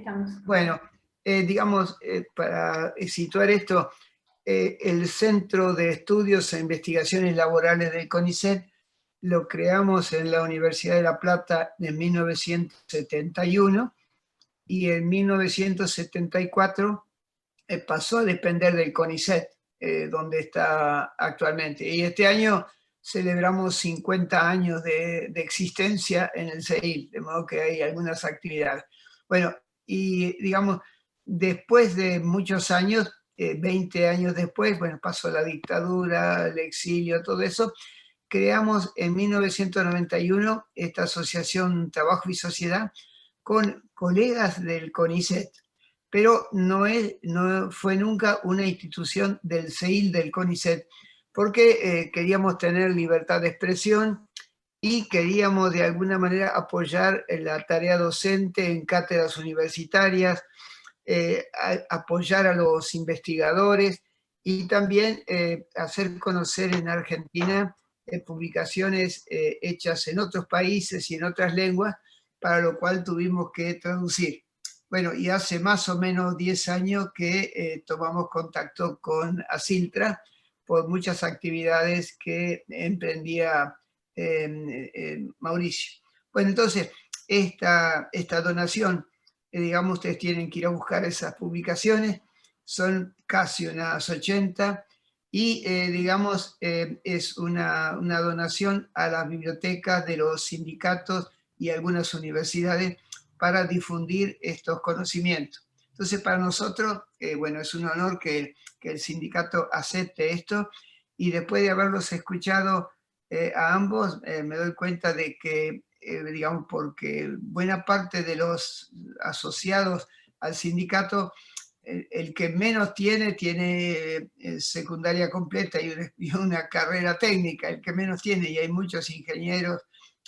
estamos. Bueno, digamos, para situar esto, el Centro de Estudios e Investigaciones Laborales del CONICET lo creamos en la Universidad de La Plata en 1971 y en 1974 pasó a depender del CONICET, donde está actualmente. Y este año celebramos 50 años de existencia en el CEIL, de modo que hay algunas actividades. Bueno, y digamos, después de muchos años, 20 años después, bueno, pasó la dictadura, el exilio, todo eso, creamos en 1991 esta asociación Trabajo y Sociedad con colegas del CONICET, pero no fue nunca una institución del CEIL del CONICET, porque queríamos tener libertad de expresión y queríamos de alguna manera apoyar la tarea docente en cátedras universitarias, apoyar a los investigadores y también hacer conocer en Argentina publicaciones hechas en otros países y en otras lenguas, para lo cual tuvimos que traducir. Bueno, y hace más o menos 10 años que tomamos contacto con Asiltra por muchas actividades que emprendía Mauricio. Bueno, entonces, esta donación, digamos, ustedes tienen que ir a buscar esas publicaciones, son casi unas 80, y digamos, es una donación a las bibliotecas de los sindicatos y algunas universidades para difundir estos conocimientos. Entonces, para nosotros, bueno, es un honor que el sindicato acepte esto, y después de haberlos escuchado a ambos, me doy cuenta de que, digamos, porque buena parte de los asociados al sindicato, el que menos tiene secundaria completa y una carrera técnica, el que menos tiene, y hay muchos ingenieros,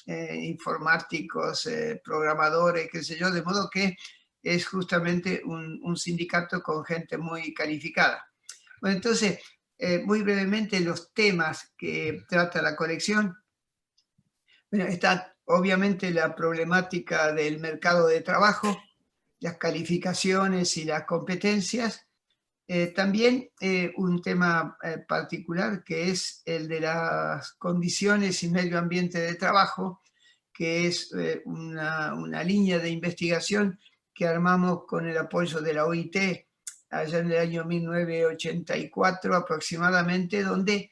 informáticos, programadores, qué sé yo, de modo que es justamente un sindicato con gente muy calificada. Bueno, entonces, muy brevemente los temas que trata la colección. Bueno, está obviamente la problemática del mercado de trabajo, las calificaciones y las competencias. También un tema particular que es el de las condiciones y medio ambiente de trabajo, que es una línea de investigación que armamos con el apoyo de la OIT allá en el año 1984 aproximadamente, donde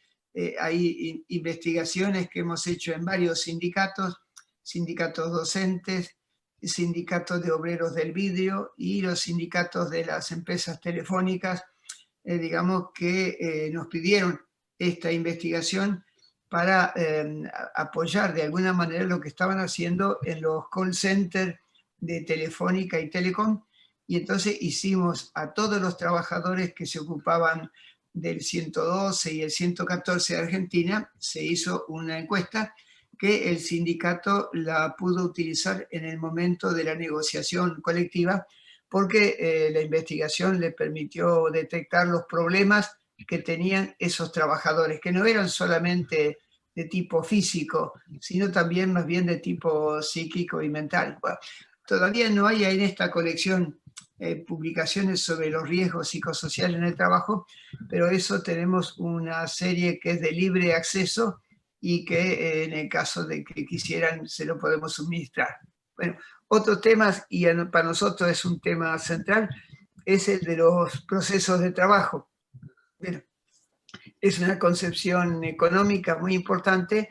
hay investigaciones que hemos hecho en varios sindicatos, sindicatos docentes, sindicatos de obreros del vidrio y los sindicatos de las empresas telefónicas, digamos que nos pidieron esta investigación para apoyar de alguna manera lo que estaban haciendo en los call centers de Telefónica y Telecom, y entonces hicimos a todos los trabajadores que se ocupaban del 112 y el 114 de Argentina, se hizo una encuesta que el sindicato la pudo utilizar en el momento de la negociación colectiva, porque la investigación le permitió detectar los problemas que tenían esos trabajadores, que no eran solamente de tipo físico, sino también más bien de tipo psíquico y mental. Bueno, todavía no hay en esta colección publicaciones sobre los riesgos psicosociales en el trabajo, pero eso tenemos una serie que es de libre acceso y que en el caso de que quisieran se lo podemos suministrar. Bueno, otro tema, y para nosotros es un tema central, es el de los procesos de trabajo. Bueno, es una concepción económica muy importante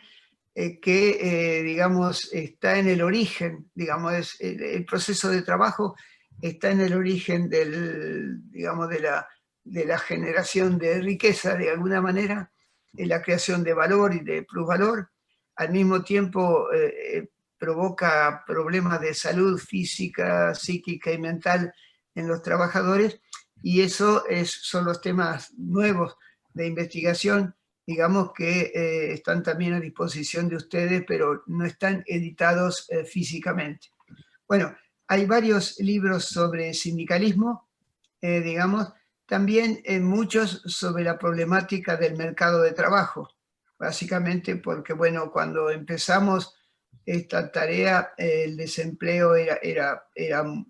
que, digamos, está en el origen, digamos, el proceso de trabajo está en el origen digamos, de la generación de riqueza, de alguna manera, en la creación de valor y de plusvalor. Al mismo tiempo, provoca problemas de salud física, psíquica y mental en los trabajadores, y eso son los temas nuevos de investigación, digamos, que están también a disposición de ustedes, pero no están editados físicamente. Bueno, hay varios libros sobre sindicalismo, digamos, también muchos sobre la problemática del mercado de trabajo, básicamente porque, bueno, cuando empezamos esta tarea, el desempleo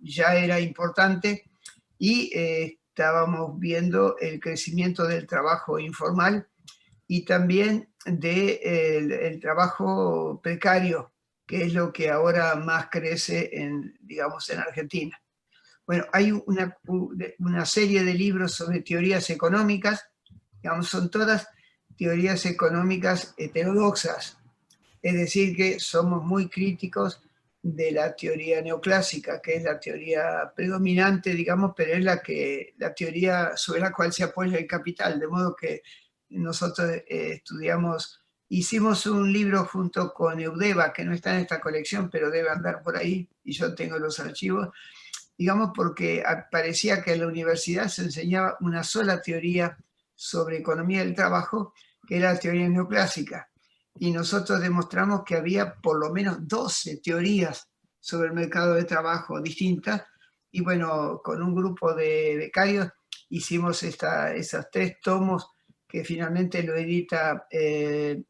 ya era importante y estábamos viendo el crecimiento del trabajo informal y también el trabajo precario, que es lo que ahora más crece digamos, en Argentina. Bueno, hay una serie de libros sobre teorías económicas, digamos, son todas teorías económicas heterodoxas, es decir, que somos muy críticos de la teoría neoclásica, que es la teoría predominante, digamos, pero es la teoría sobre la cual se apoya el capital, de modo que nosotros hicimos un libro junto con Eudeva, que no está en esta colección, pero debe andar por ahí, y yo tengo los archivos, digamos, porque parecía que en la universidad se enseñaba una sola teoría sobre economía del trabajo, que era la teoría neoclásica. Y nosotros demostramos que había por lo menos 12 teorías sobre el mercado de trabajo distintas. Y bueno, con un grupo de becarios hicimos esos 3 tomos que finalmente lo edita,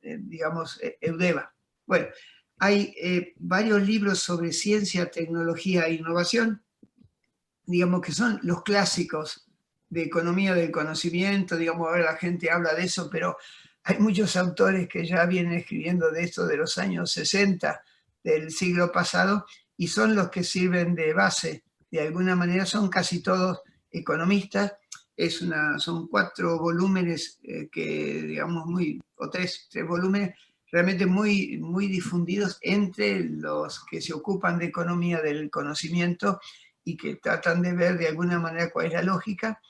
digamos, Eudeva. Bueno, hay varios libros sobre ciencia, tecnología e innovación, digamos que son los clásicos de economía del conocimiento, digamos, ahora la gente habla de eso, pero hay muchos autores que ya vienen escribiendo de esto de los años 60 del siglo pasado y son los que sirven de base. De alguna manera son casi todos economistas. Son 4 volúmenes digamos, o tres volúmenes realmente muy, muy difundidos entre los que se ocupan de economía del conocimiento y que tratan de ver de alguna manera cuál es la lógica.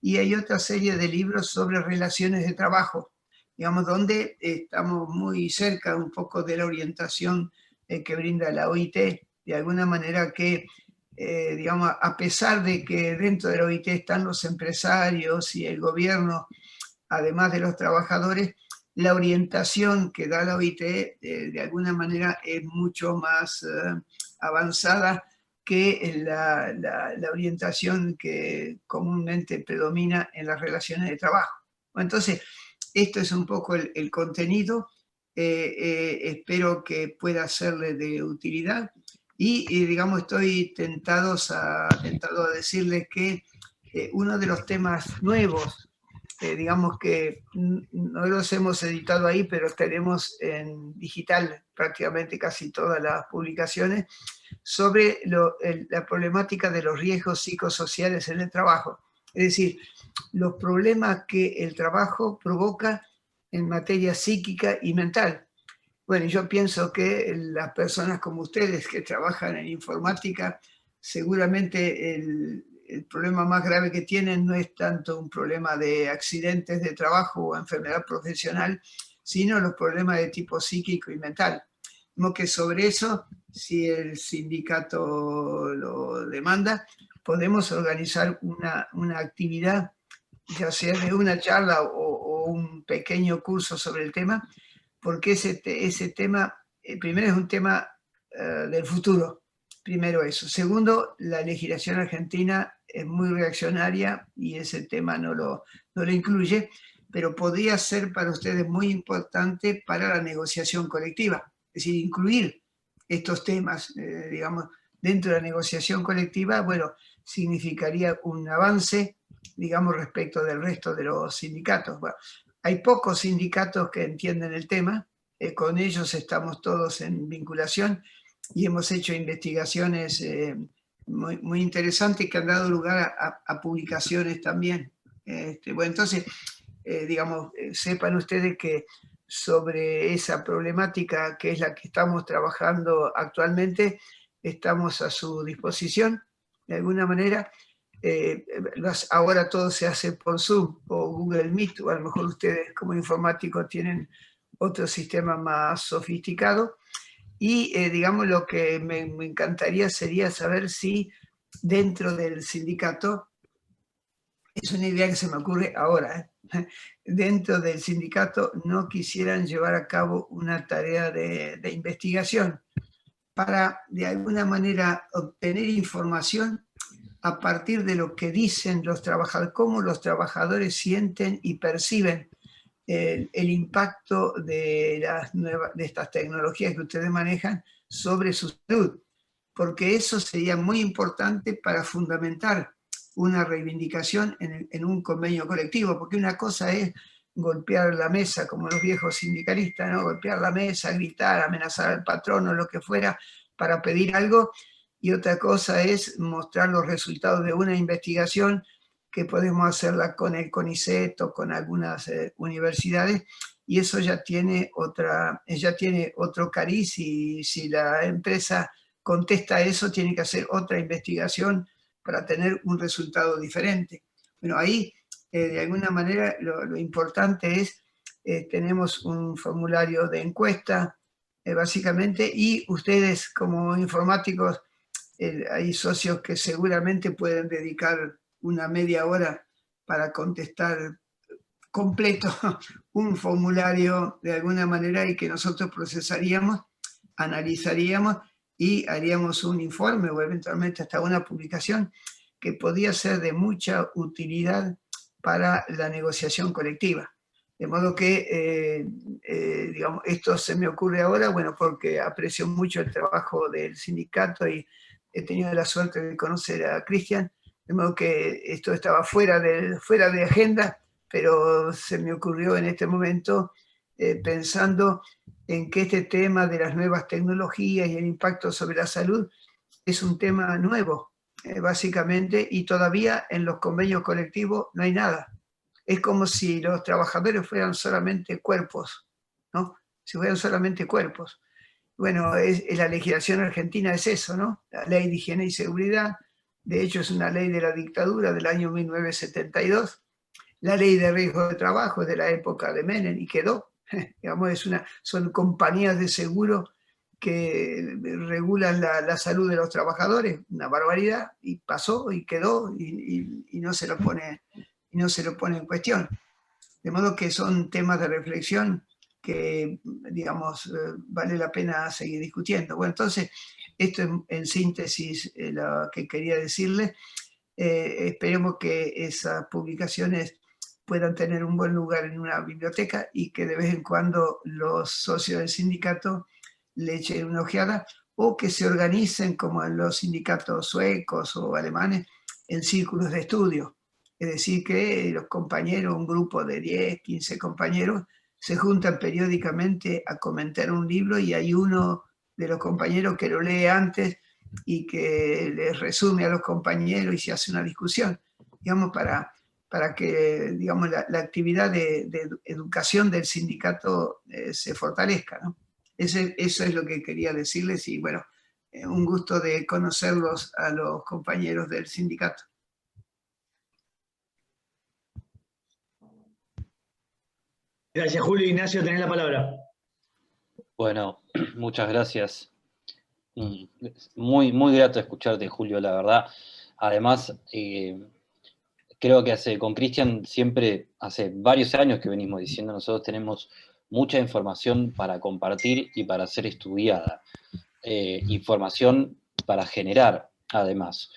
Y hay otra serie de libros sobre relaciones de trabajo, digamos, donde estamos muy cerca un poco de la orientación que brinda la OIT, de alguna manera que, digamos, a pesar de que dentro de la OIT están los empresarios y el gobierno, además de los trabajadores, la orientación que da la OIT de alguna manera es mucho más avanzada que la orientación que comúnmente predomina en las relaciones de trabajo. Entonces, esto es un poco el contenido. Espero que pueda serle de utilidad y digamos, estoy tentado a decirles que uno de los temas nuevos, digamos que no los hemos editado ahí, pero tenemos en digital prácticamente casi todas las publicaciones, sobre la problemática de los riesgos psicosociales en el trabajo. Es decir, los problemas que el trabajo provoca en materia psíquica y mental. Bueno, yo pienso que las personas como ustedes que trabajan en informática, seguramente el problema más grave que tienen no es tanto un problema de accidentes de trabajo o enfermedad profesional, sino los problemas de tipo psíquico y mental. Como que sobre eso, si el sindicato lo demanda, podemos organizar una actividad, ya sea de una charla o un pequeño curso sobre el tema, porque ese tema, primero es un tema del futuro, primero eso. Segundo, la legislación argentina es muy reaccionaria y ese tema no lo incluye, pero podría ser para ustedes muy importante para la negociación colectiva, es decir, incluir estos temas, digamos, dentro de la negociación colectiva, bueno, significaría un avance, digamos, respecto del resto de los sindicatos. Bueno, hay pocos sindicatos que entienden el tema, con ellos estamos todos en vinculación y hemos hecho investigaciones muy, muy interesantes que han dado lugar a publicaciones también. Bueno, entonces, digamos, sepan ustedes que sobre esa problemática que es la que estamos trabajando actualmente, estamos a su disposición de alguna manera. Ahora todo se hace por Zoom o Google Meet, o a lo mejor ustedes como informáticos tienen otro sistema más sofisticado. Y digamos, lo que me encantaría sería saber si dentro del sindicato, es una idea que se me ocurre ahora, dentro del sindicato no quisieran llevar a cabo una tarea de investigación para de alguna manera obtener información a partir de lo que dicen los trabajadores, cómo los trabajadores sienten y perciben el impacto de estas tecnologías que ustedes manejan sobre su salud, porque eso sería muy importante para fundamentar una reivindicación en un convenio colectivo, porque una cosa es golpear la mesa, como los viejos sindicalistas, ¿no? Golpear la mesa, gritar, amenazar al patrón o lo que fuera para pedir algo, y otra cosa es mostrar los resultados de una investigación que podemos hacerla con el CONICET o con algunas universidades, y eso ya tiene otro cariz, y si la empresa contesta eso, tiene que hacer otra investigación para tener un resultado diferente. Bueno, ahí de alguna manera lo importante es, tenemos un formulario de encuesta, básicamente, y ustedes como informáticos, hay socios que seguramente pueden dedicar una media hora para contestar completo un formulario de alguna manera, y que nosotros procesaríamos, analizaríamos y haríamos un informe o eventualmente hasta una publicación que podía ser de mucha utilidad para la negociación colectiva. De modo que, digamos, esto se me ocurre ahora, bueno, porque aprecio mucho el trabajo del sindicato y he tenido la suerte de conocer a Cristian, de modo que esto estaba fuera de agenda, pero se me ocurrió en este momento, pensando en que este tema de las nuevas tecnologías y el impacto sobre la salud es un tema nuevo, básicamente, y todavía en los convenios colectivos no hay nada. Es como si los trabajadores fueran solamente cuerpos, ¿no? Si fueran solamente cuerpos. Bueno, la legislación argentina es eso, ¿no? La ley de higiene y seguridad, de hecho es una ley de la dictadura del año 1972, la ley de riesgo de trabajo es de la época de Menem y quedó. Digamos, son compañías de seguro que regulan la salud de los trabajadores, una barbaridad, y pasó y quedó, y no se lo pone en cuestión. De modo que son temas de reflexión que, digamos, vale la pena seguir discutiendo. Bueno, entonces, esto en síntesis lo que quería decirles. Esperemos que esas publicaciones puedan tener un buen lugar en una biblioteca, y que de vez en cuando los socios del sindicato le echen una ojeada, o que se organicen como en los sindicatos suecos o alemanes en círculos de estudio. Es decir, que los compañeros, un grupo de 10, 15 compañeros, se juntan periódicamente a comentar un libro, y hay uno de los compañeros que lo lee antes y que les resume a los compañeros y se hace una discusión, digamos, para que, digamos, la actividad de educación del sindicato se fortalezca, ¿no? Eso es lo que quería decirles, y bueno, un gusto de conocerlos a los compañeros del sindicato. Gracias, Julio. Ignacio, tenés la palabra. Bueno, muchas gracias. Muy, muy grato escucharte, Julio, la verdad. Además, creo que con Cristian siempre, hace varios años que venimos diciendo, nosotros tenemos mucha información para compartir y para ser estudiada. Información para generar, además.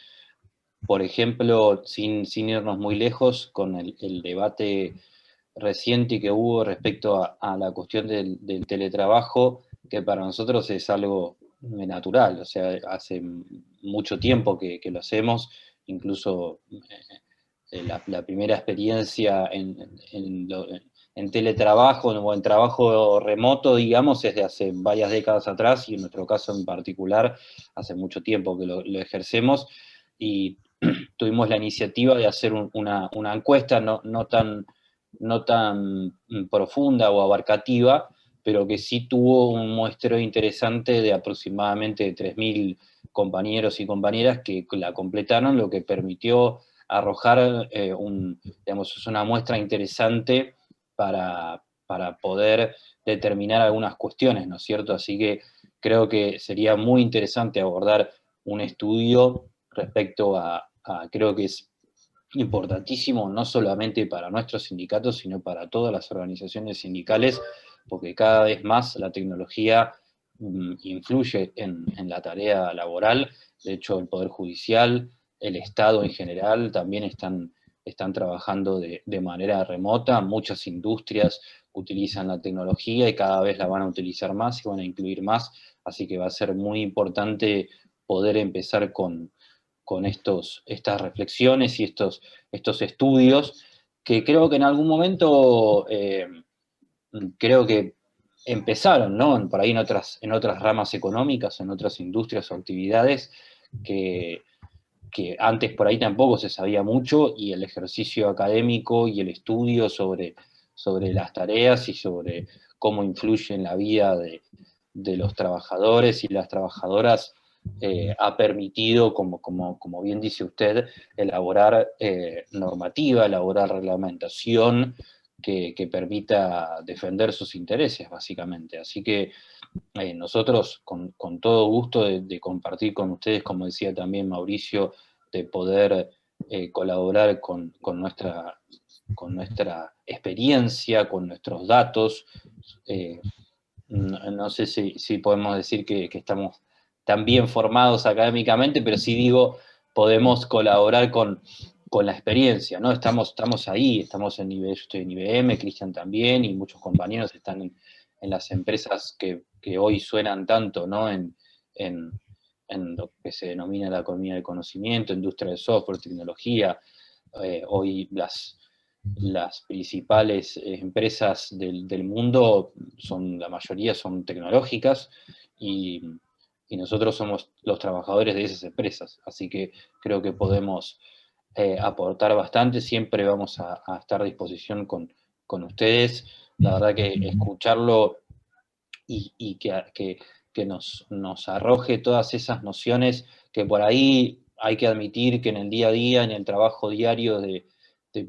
Por ejemplo, sin irnos muy lejos, con el debate reciente que hubo respecto a la cuestión del teletrabajo, que para nosotros es algo natural, o sea, hace mucho tiempo que lo hacemos, incluso la primera experiencia en teletrabajo o en trabajo remoto, digamos, es de hace varias décadas atrás, y en nuestro caso en particular, hace mucho tiempo que lo ejercemos, y tuvimos la iniciativa de hacer una encuesta no tan profunda o abarcativa, pero que sí tuvo un muestreo interesante de aproximadamente 3.000 compañeros y compañeras que la completaron, lo que permitió arrojar digamos, una muestra interesante para poder determinar algunas cuestiones, ¿no es cierto? Así que creo que sería muy interesante abordar un estudio respecto creo que es importantísimo, no solamente para nuestros sindicatos, sino para todas las organizaciones sindicales, porque cada vez más la tecnología influye en la tarea laboral. De hecho, el Poder Judicial, el Estado en general, también están trabajando de manera remota, muchas industrias utilizan la tecnología y cada vez la van a utilizar más y van a incluir más, así que va a ser muy importante poder empezar con estas reflexiones y estos estudios, que creo que en algún momento, creo que empezaron, ¿no? Por ahí en otras ramas económicas, en otras industrias o actividades, que antes por ahí tampoco se sabía mucho, y el ejercicio académico y el estudio sobre las tareas y sobre cómo influye en la vida de los trabajadores y las trabajadoras, ha permitido, como bien dice usted, elaborar normativa, elaborar reglamentación que permita defender sus intereses, básicamente. Así que nosotros, con todo gusto de compartir con ustedes, como decía también Mauricio, de poder colaborar con nuestra experiencia, con nuestros datos. No sé si podemos decir que estamos tan bien formados académicamente, pero sí digo, podemos colaborar con la experiencia, ¿no? Estamos ahí, estamos en yo estoy en IBM, Cristian también, y muchos compañeros están en las empresas que hoy suenan tanto, ¿no? En lo que se denomina la economía del conocimiento, industria del software, tecnología. Hoy las principales empresas del mundo, la mayoría son tecnológicas, y nosotros somos los trabajadores de esas empresas, así que creo que podemos aportar bastante. Siempre vamos a estar a disposición con ustedes. La verdad que escucharlo y que nos arroje todas esas nociones que por ahí hay que admitir que en el día a día, en el trabajo diario de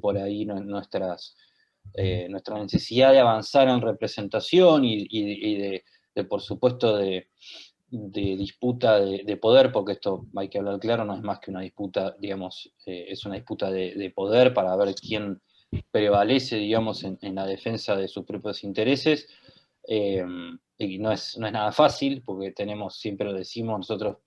por ahí nuestra necesidad de avanzar en representación y de por supuesto, de disputa de poder, porque esto hay que hablar claro, no es más que una disputa, digamos, es una disputa de poder para ver quién prevalece, digamos, en la defensa de sus propios intereses. Y no es nada fácil, porque tenemos, siempre lo decimos, nosotros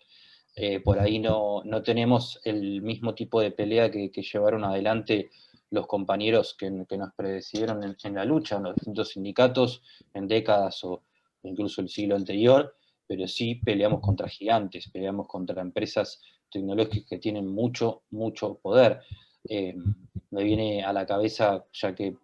por ahí no tenemos el mismo tipo de pelea que llevaron adelante los compañeros que nos predecieron en la lucha, en los distintos sindicatos, en décadas o incluso el siglo anterior, pero sí peleamos contra gigantes, peleamos contra empresas tecnológicas que tienen mucho poder. Me viene a la cabeza, ya que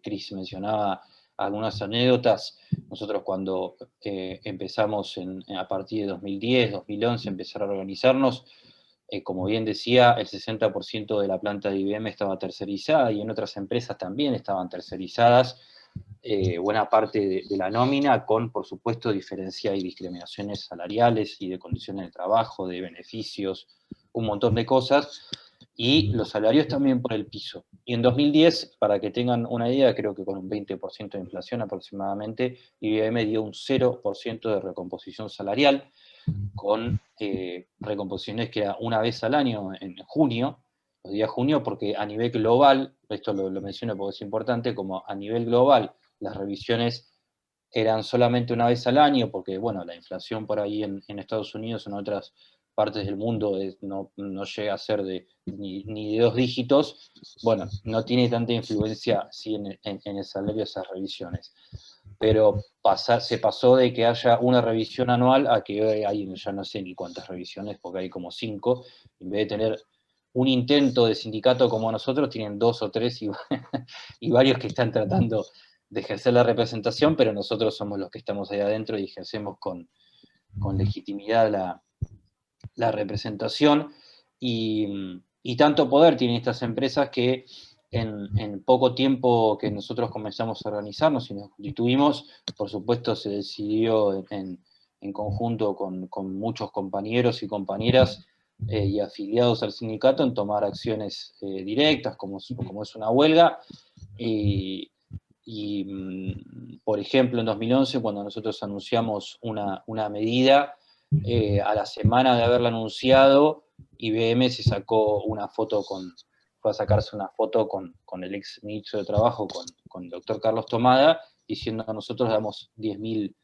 Chris mencionaba algunas anécdotas. Nosotros cuando empezamos a partir de 2010, 2011, empezar a organizarnos, como bien decía, el 60% de la planta de IBM estaba tercerizada, y en otras empresas también estaban tercerizadas, buena parte de la nómina, con, por supuesto, diferencia y discriminaciones salariales y de condiciones de trabajo, de beneficios, un montón de cosas, y los salarios también por el piso. Y en 2010, para que tengan una idea, creo que con un 20% de inflación aproximadamente, IBM dio un 0% de recomposición salarial, con recomposiciones que era una vez al año, en junio, los días de junio, porque a nivel global, esto lo menciono porque es importante, como a nivel global las revisiones eran solamente una vez al año, porque bueno, la inflación por ahí en Estados Unidos, en otras partes del mundo, no llega a ser ni de 2 dígitos. Bueno, no tiene tanta influencia sí, en el salario de esas revisiones. Pero se pasó de que haya una revisión anual a que hoy hay, ya no sé ni cuántas revisiones, porque hay como 5, en vez de tener un intento de sindicato como nosotros, tienen 2 o 3 y varios que están tratando de ejercer la representación, pero nosotros somos los que estamos ahí adentro y ejercemos con legitimidad la representación, y tanto poder tienen estas empresas que en poco tiempo que nosotros comenzamos a organizarnos y nos constituimos, por supuesto se decidió en conjunto con muchos compañeros y compañeras y afiliados al sindicato, en tomar acciones directas, como es una huelga. Por ejemplo, en 2011, cuando nosotros anunciamos una medida, a la semana de haberla anunciado, IBM se sacó una foto fue a sacarse una foto con el ex ministro de Trabajo, con el doctor Carlos Tomada, diciendo: nosotros damos 10.000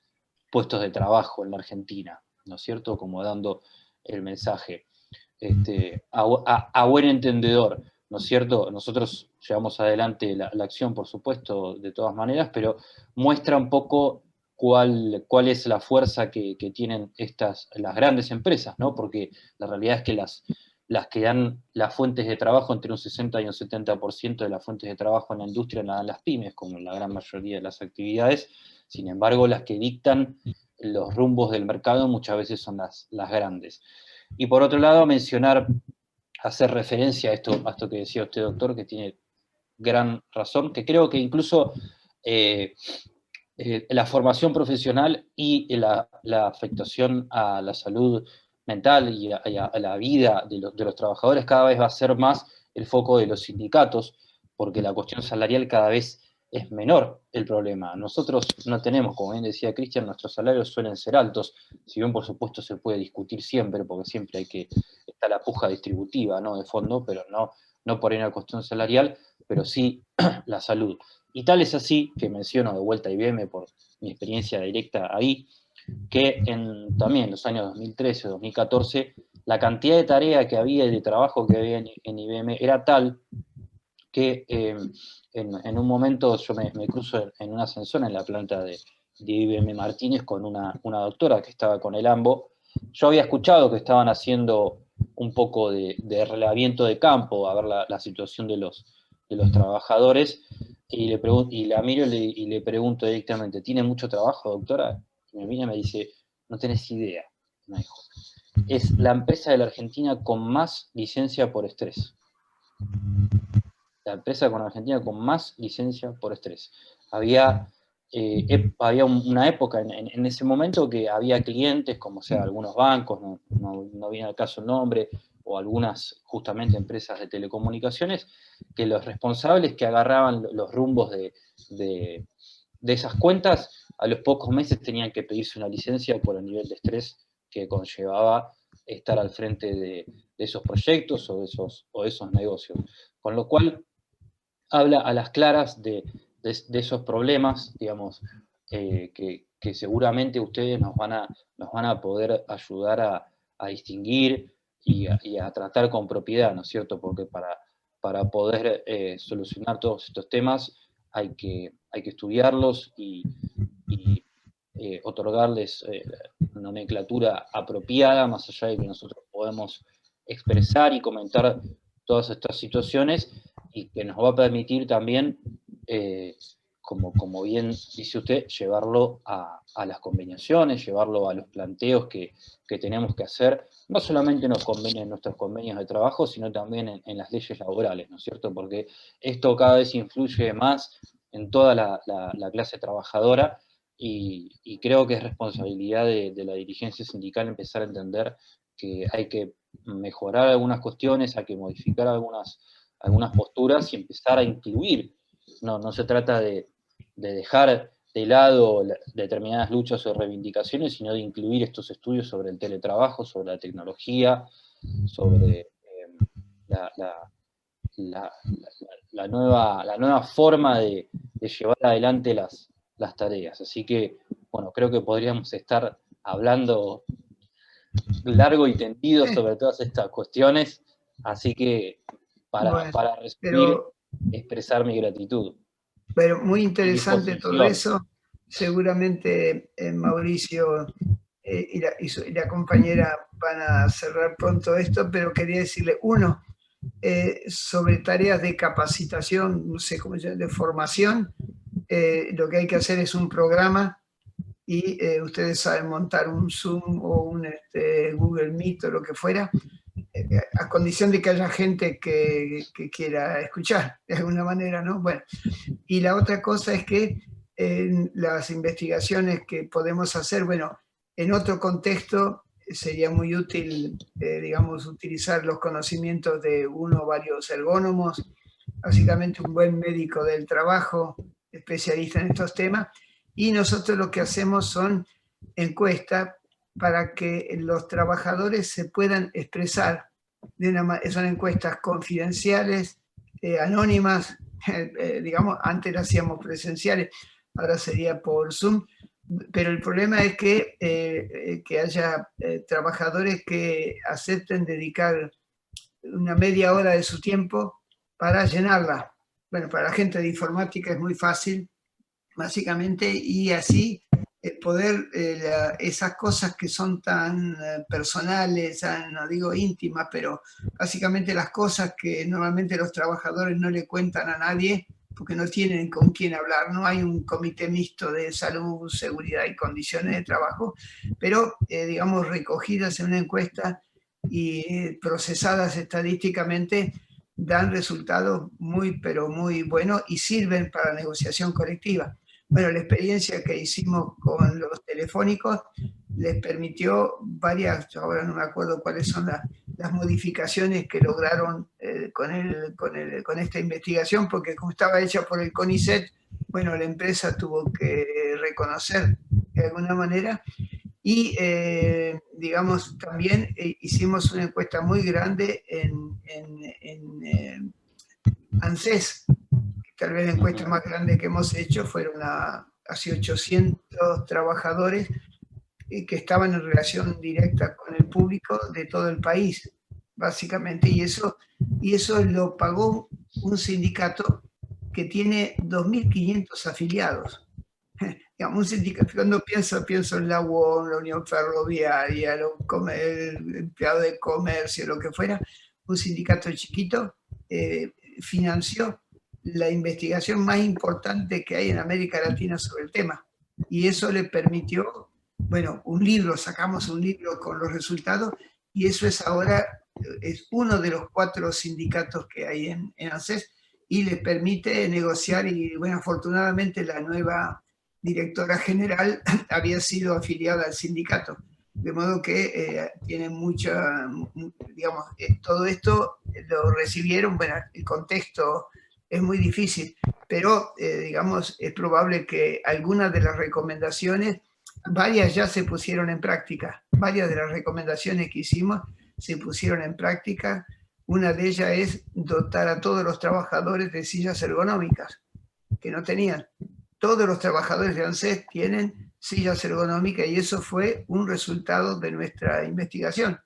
puestos de trabajo en la Argentina, ¿no es cierto? Como dando el mensaje. A buen entendedor. ¿no es cierto? Nosotros llevamos adelante la acción, por supuesto, de todas maneras, pero muestra un poco cuál es la fuerza que tienen las grandes empresas, ¿no? Porque la realidad es que las que dan las fuentes de trabajo, entre un 60 y un 70% de las fuentes de trabajo en la industria la dan las pymes, como en la gran mayoría de las actividades. Sin embargo, las que dictan los rumbos del mercado muchas veces son las grandes. Y por otro lado, hacer referencia a esto que decía usted, doctor, que tiene gran razón, que creo que incluso la formación profesional y la afectación a la salud mental y a la vida de los trabajadores cada vez va a ser más el foco de los sindicatos, porque la cuestión salarial cada vez es menor el problema. Nosotros no tenemos, como bien decía Cristian, nuestros salarios suelen ser altos, si bien por supuesto se puede discutir siempre, porque siempre está la puja distributiva, ¿no? De fondo, pero no por una cuestión salarial, pero sí la salud. Y tal es así, que menciono de vuelta a IBM por mi experiencia directa ahí, que también en los años 2013 o 2014, la cantidad de tarea que había y de trabajo que había en IBM era tal que en un momento yo me cruzo en un ascensor en la planta de IBM Martínez con una doctora que estaba con el AMBO. Yo había escuchado que estaban haciendo un poco de relevamiento de campo, a ver la situación de los trabajadores, y la miro y le pregunto directamente, ¿tiene mucho trabajo, doctora? Y me mira y me dice, no tenés idea, me dijo. Es la empresa de la Argentina con más licencia por estrés. La empresa con Argentina con más licencia por estrés. Había una época en ese momento que había clientes, como sea algunos bancos, no viene al caso el nombre, o algunas justamente empresas de telecomunicaciones, que los responsables que agarraban los rumbos de esas cuentas, a los pocos meses tenían que pedirse una licencia por el nivel de estrés que conllevaba estar al frente de esos proyectos o de esos negocios. Con lo cual, habla a las claras de esos problemas, digamos, que seguramente ustedes nos van a poder ayudar a distinguir y a tratar con propiedad, ¿no es cierto? Porque para poder solucionar todos estos temas hay que estudiarlos y otorgarles una nomenclatura apropiada, más allá de que nosotros podemos expresar y comentar todas estas situaciones, y que nos va a permitir también, como bien dice usted, llevarlo a las conveniaciones, llevarlo a los planteos que tenemos que hacer, no solamente en nuestros convenios de trabajo, sino también en las leyes laborales, ¿no es cierto? Porque esto cada vez influye más en toda la clase trabajadora, y creo que es responsabilidad de la dirigencia sindical empezar a entender que hay que mejorar algunas cuestiones, hay que modificar algunas posturas y empezar a incluir. No se trata de dejar de lado determinadas luchas o reivindicaciones, sino de incluir estos estudios sobre el teletrabajo, sobre la tecnología, sobre la nueva forma de llevar adelante las tareas. Así que, bueno, creo que podríamos estar hablando largo y tendido sobre todas estas cuestiones, así que para resumir, expresar mi gratitud. Pero muy interesante todo eso. Seguramente Mauricio y la compañera van a cerrar pronto esto, pero quería decirle, uno, sobre tareas de capacitación, no sé cómo se llama, de formación, lo que hay que hacer es un programa y ustedes saben montar un Zoom o un Google Meet o lo que fuera, a condición de que haya gente que quiera escuchar de alguna manera, ¿no? Bueno, y la otra cosa es que en las investigaciones que podemos hacer, bueno, en otro contexto sería muy útil, digamos, utilizar los conocimientos de uno o varios ergónomos, básicamente un buen médico del trabajo, especialista en estos temas, y nosotros lo que hacemos son encuestas para que los trabajadores se puedan expresar. Son encuestas confidenciales, anónimas, digamos, antes las hacíamos presenciales, ahora sería por Zoom, pero el problema es que haya trabajadores que acepten dedicar una media hora de su tiempo para llenarla. Bueno, para la gente de informática es muy fácil, básicamente, y así poder esas cosas que son tan personales, no digo íntimas, pero básicamente las cosas que normalmente los trabajadores no le cuentan a nadie porque no tienen con quién hablar, no hay un comité mixto de salud, seguridad y condiciones de trabajo, pero digamos recogidas en una encuesta y procesadas estadísticamente, dan resultados muy, pero muy buenos y sirven para la negociación colectiva. Bueno, la experiencia que hicimos con los telefónicos les permitió varias, ahora no me acuerdo cuáles son las modificaciones que lograron con esta investigación, porque como estaba hecha por el CONICET, bueno, la empresa tuvo que reconocer de alguna manera. Y, digamos, también hicimos una encuesta muy grande en ANSES, que tal vez la encuesta más grande que hemos hecho fueron casi 800 trabajadores que estaban en relación directa con el público de todo el país, básicamente, y eso lo pagó un sindicato que tiene 2.500 afiliados. Digamos, un sindicato, cuando pienso en la UOM, la Unión Ferroviaria, el empleado de comercio, lo que fuera, un sindicato chiquito financió la investigación más importante que hay en América Latina sobre el tema. Y eso le permitió, bueno, sacamos un libro con los resultados, y eso es ahora, es uno de los 4 sindicatos que hay en ANSES, y les permite negociar, y bueno, afortunadamente la nueva directora general había sido afiliada al sindicato, de modo que tiene mucha, digamos, todo esto lo recibieron, bueno, el contexto es muy difícil, pero digamos, es probable que algunas de las recomendaciones, varias ya se pusieron en práctica, varias de las recomendaciones que hicimos se pusieron en práctica. Una de ellas es dotar a todos los trabajadores de sillas ergonómicas, que no tenían. Todos los trabajadores de ANSES tienen sillas ergonómicas, y eso fue un resultado de nuestra investigación.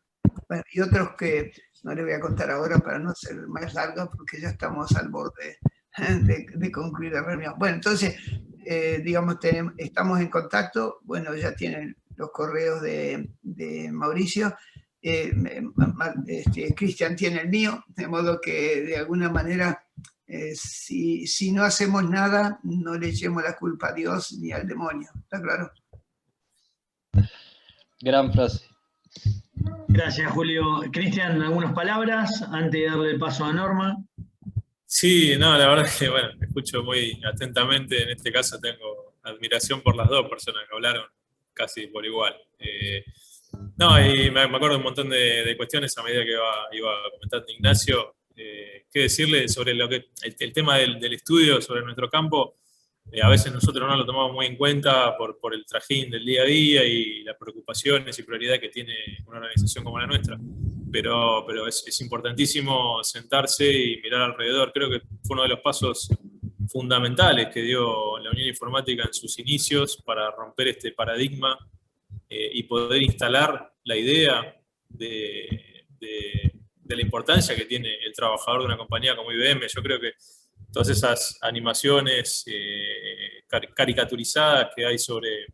Bueno, y otros que no les voy a contar ahora para no ser más larga, porque ya estamos al borde de concluir la reunión. Bueno, entonces, digamos, estamos en contacto. Bueno, ya tienen los correos de Mauricio. Cristian tiene el mío, de modo que de alguna manera, si no hacemos nada, no le echemos la culpa a Dios ni al demonio. ¿Está claro? Gran frase. Gracias, Julio. Cristian, ¿algunas palabras antes de darle el paso a Norma? Sí, no, la verdad es que, bueno, escucho muy atentamente. En este caso tengo admiración por las dos personas que hablaron casi por igual. No, y me acuerdo un montón de cuestiones a medida que iba comentando Ignacio. Qué decirle sobre el tema del estudio sobre nuestro campo. A veces nosotros no lo tomamos muy en cuenta por el trajín del día a día y las preocupaciones y prioridades que tiene una organización como la nuestra. Pero es importantísimo sentarse y mirar alrededor. Creo que fue uno de los pasos fundamentales que dio la Unión Informática en sus inicios para romper este paradigma y poder instalar la idea de la importancia que tiene el trabajador de una compañía como IBM. Yo creo que todas esas animaciones caricaturizadas que hay sobre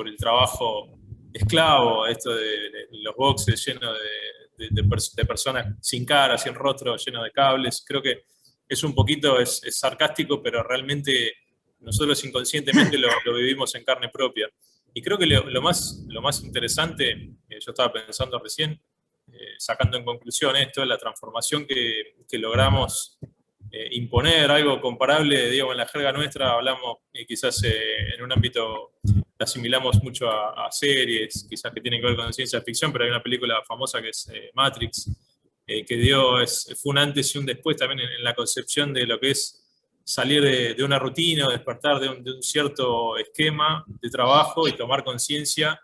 el trabajo esclavo, esto de los boxes llenos de personas sin cara, sin rostro, llenos de cables, creo que es un poquito, es sarcástico, pero realmente nosotros inconscientemente lo vivimos en carne propia. Y creo que lo más interesante, yo estaba pensando recién, sacando en conclusión esto, la transformación que logramos imponer, algo comparable, digo, en la jerga nuestra hablamos, quizás en un ámbito, la asimilamos mucho a series, quizás que tienen que ver con ciencia ficción, pero hay una película famosa que es Matrix, que fue un antes y un después también en la concepción de lo que es salir de una rutina, despertar de un cierto esquema de trabajo y tomar conciencia,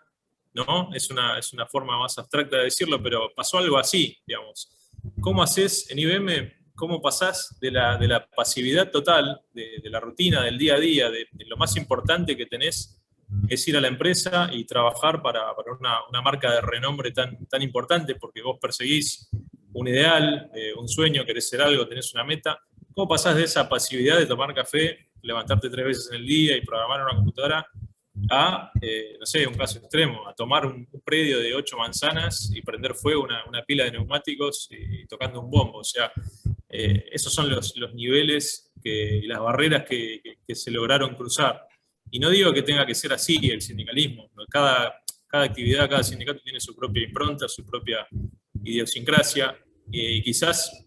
¿no? Es una forma más abstracta de decirlo, pero pasó algo así, digamos. ¿Cómo haces en IBM? ¿Cómo pasás de la pasividad total, de la rutina, del día a día, de lo más importante que tenés es ir a la empresa y trabajar para una marca de renombre tan importante, porque vos perseguís un ideal, un sueño, querés ser algo, tenés una meta? ¿Cómo pasás de esa pasividad de tomar café, levantarte 3 veces en el día y programar en una computadora, a, no sé, un caso extremo, a tomar un predio de 8 manzanas y prender fuego una pila de neumáticos y tocando un bombo? O sea, esos son los niveles y las barreras que se lograron cruzar. Y no digo que tenga que ser así el sindicalismo. Cada actividad, cada sindicato tiene su propia impronta, su propia idiosincrasia, y quizás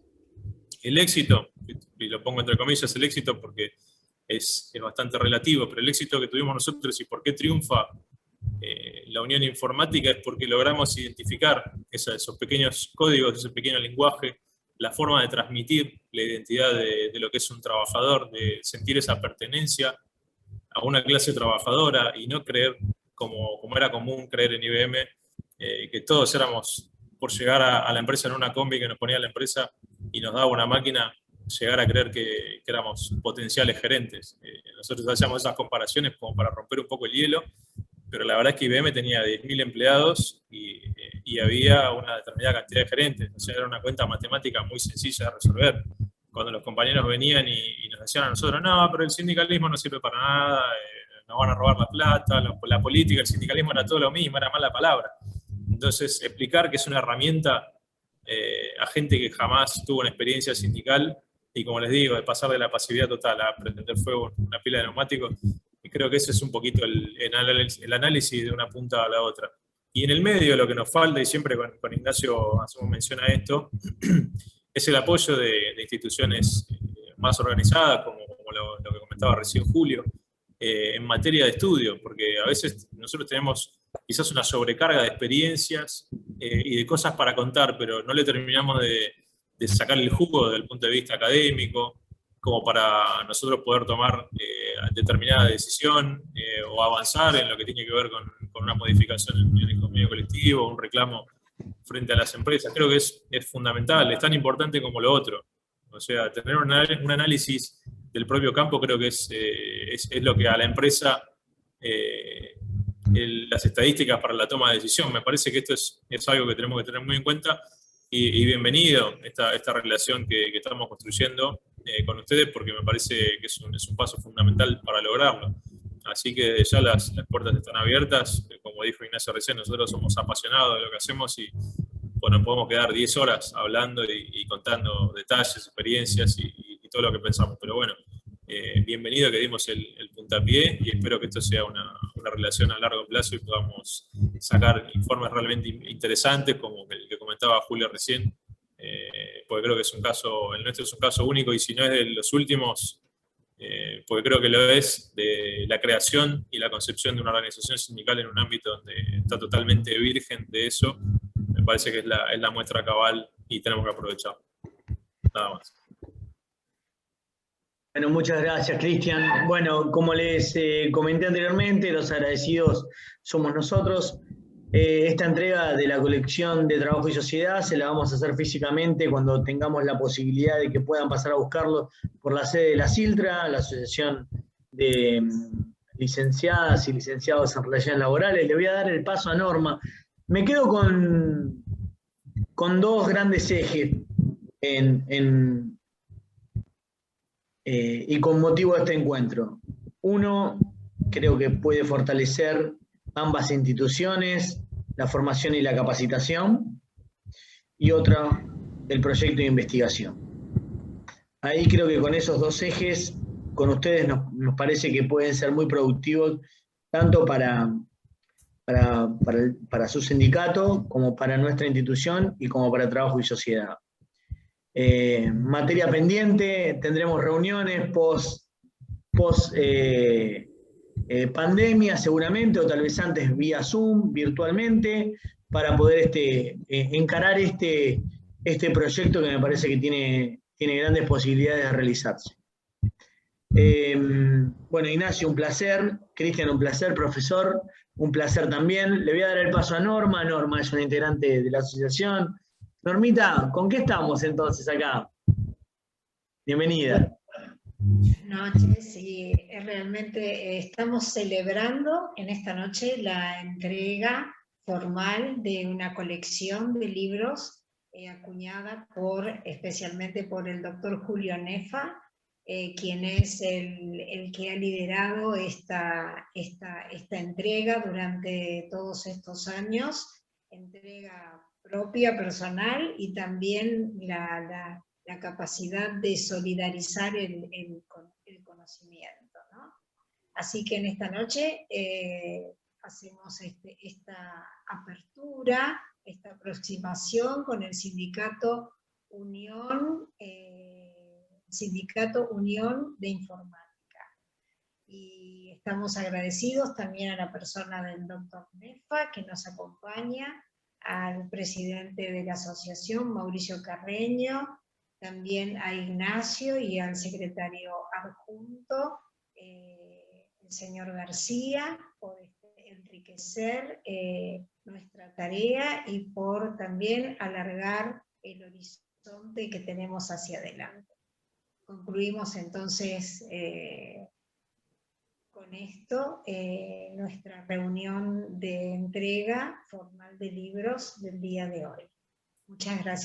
el éxito, y lo pongo entre comillas el éxito porque es bastante relativo, pero el éxito que tuvimos nosotros y por qué triunfa la Unión Informática es porque logramos identificar esos pequeños códigos, ese pequeño lenguaje, la forma de transmitir la identidad de lo que es un trabajador, de sentir esa pertenencia a una clase trabajadora y no creer, como era común creer en IBM, que todos éramos, por llegar a la empresa en una combi que nos ponía la empresa y nos daba una máquina, llegar a creer que éramos potenciales gerentes. Nosotros hacíamos esas comparaciones como para romper un poco el hielo, pero la verdad es que IBM tenía 10.000 empleados y había una determinada cantidad de gerentes. O sea, era una cuenta matemática muy sencilla de resolver. Cuando los compañeros venían y nos decían a nosotros, no, pero el sindicalismo no sirve para nada, nos van a robar la plata, la política, el sindicalismo era todo lo mismo, era mala palabra. Entonces, explicar que es una herramienta a gente que jamás tuvo una experiencia sindical, y como les digo, de pasar de la pasividad total a prender fuego una pila de neumáticos, y creo que ese es un poquito el análisis de una punta a la otra. Y en el medio lo que nos falta, y siempre con Ignacio hacemos mención a esto, es el apoyo de instituciones más organizadas, como lo que comentaba recién Julio, en materia de estudio, porque a veces nosotros tenemos quizás una sobrecarga de experiencias y de cosas para contar, pero no le terminamos de sacar el jugo desde el punto de vista académico, como para nosotros poder tomar determinada decisión o avanzar en lo que tiene que ver con una modificación en el convenio colectivo, un reclamo frente a las empresas. Creo que es fundamental, es tan importante como lo otro. O sea, tener un análisis del propio campo creo que es lo que a la empresa, las estadísticas para la toma de decisión. Me parece que esto es algo que tenemos que tener muy en cuenta, y bienvenido esta relación que estamos construyendo con ustedes, porque me parece que es un paso fundamental para lograrlo. Así que ya las puertas están abiertas. Como dijo Ignacio recién, nosotros somos apasionados de lo que hacemos y bueno, podemos quedar 10 horas hablando y contando detalles, experiencias y todo lo que pensamos. Pero bueno, bienvenido que dimos el puntapié, y espero que esto sea una relación a largo plazo y podamos sacar informes realmente interesantes, como el que comentaba Julio recién, porque creo que el nuestro es un caso único, y si no es de los últimos, porque creo que lo es, de la creación y la concepción de una organización sindical en un ámbito donde está totalmente virgen de eso. Me parece que es la muestra cabal y tenemos que aprovechar. Nada más. Bueno, muchas gracias, Cristian. Bueno, como les comenté anteriormente, los agradecidos somos nosotros. Esta entrega de la colección de Trabajo y Sociedad se la vamos a hacer físicamente cuando tengamos la posibilidad de que puedan pasar a buscarlo por la sede de la SILTRA, la Asociación de Licenciadas y Licenciados en Relaciones Laborales. Le voy a dar el paso a Norma. Me quedo con dos grandes ejes y con motivo de este encuentro. Uno, creo que puede fortalecer ambas instituciones, la formación y la capacitación, y otro, el proyecto de investigación. Ahí creo que con esos dos ejes, con ustedes nos parece que pueden ser muy productivos, tanto para su sindicato, como para nuestra institución y como para Trabajo y Sociedad. Materia pendiente, tendremos reuniones post pandemia seguramente, o tal vez antes vía Zoom, virtualmente, para poder encarar este proyecto que me parece que tiene grandes posibilidades de realizarse. Bueno, Ignacio, un placer. Cristian, un placer. Profesor, un placer también. Le voy a dar el paso a Norma. Norma es una integrante de la asociación. Normita, ¿con qué estamos entonces acá? Bienvenida. Buenas noches, y realmente estamos celebrando en esta noche la entrega formal de una colección de libros acuñada especialmente por el doctor Julio Nefa, quien es el que ha liderado esta entrega durante todos estos años, entrega propia, personal, y también la capacidad de solidarizar el conocimiento, ¿no? Así que en esta noche hacemos esta apertura, esta aproximación con el Sindicato Unión de Informática. Y estamos agradecidos también a la persona del doctor Nefa, que nos acompaña, al presidente de la asociación, Mauricio Carreño, también a Ignacio y al secretario adjunto, el señor García, por enriquecer nuestra tarea y por también alargar el horizonte que tenemos hacia adelante. Concluimos entonces con esto nuestra reunión de entrega formal de libros del día de hoy. Muchas gracias.